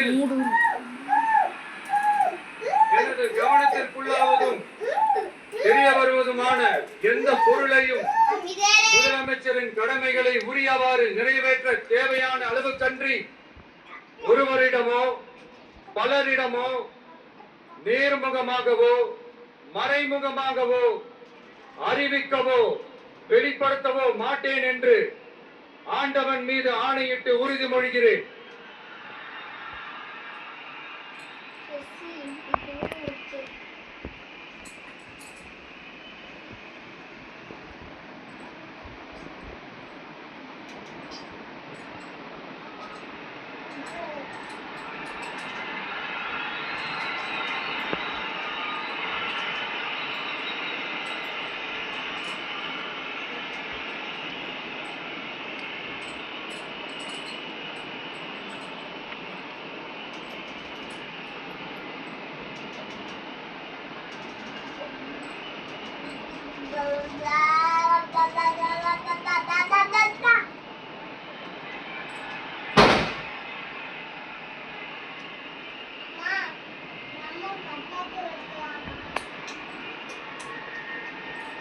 விசாரணையில் எனது கவனத்திற்குள்ளாவதும் தெரிய வருவதுமான எந்த பொருளையும் முதலமைச்சரின் கடமைகளை உரியவாறு நிறைவேற்ற தேவையான அளவுக்கன்றி ஒருவரிடமோ பலரிடமோ நேர்முகமாகவோ மறைமுகமாகவோ அறிவிக்கவோ வெளிப்படுத்தவோ மாட்டேன் என்று ஆண்டவன் மீது ஆணையிட்டு உறுதிமொழிகிறேன்.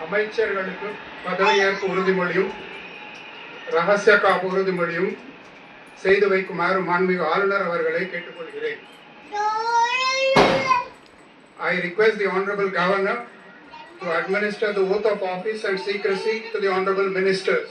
அமைச்சர்களுக்கு பதவியேற்பு உறுதிமொழியும் ரகசிய காப்பு உறுதிமொழியும் செய்து வைக்குமாறு மாண்புமிகு ஆளுநர் அவர்களை கேட்டுக்கொள்கிறேன். I request the Honorable Governor to administer the oath of office and secrecy to the Honorable Ministers.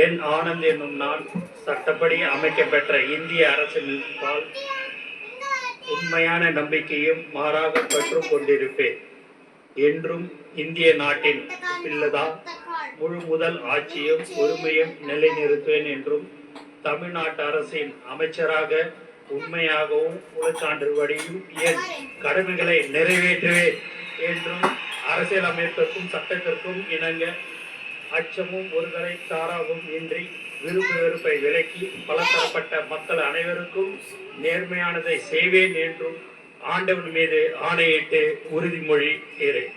என் ஆனந்த் எனும் நான் சட்டப்படி அமைக்கப்பெற்ற இந்திய அரசியல் உண்மையான நம்பிக்கையும் மாறாக பற்று கொண்டிருப்பேன். என்றும் இந்திய நாட்டின் பிள்ளதா முழு முதல் ஆட்சியும் உரிமையும் நிலைநிறுத்துவேன் என்றும் தமிழ்நாட்டு அரசின் அமைச்சராக உண்மையாகவும் உளச்சான்றுபடியும் என் கடமைகளை நிறைவேற்றுவேன் என்றும் அரசியலமைப்பிற்கும் சட்டத்திற்கும் இணங்க அச்சமும் ஒருதலை தாராவும் இன்றி விருப்பு வெறுப்பை விலக்கி பலதரப்பட்ட மக்கள் அனைவருக்கும் நேர்மையானதை செய்வேன் என்றும் ஆண்டவன் மீது ஆணையிட்டு உறுதிமொழி ஏறேன்.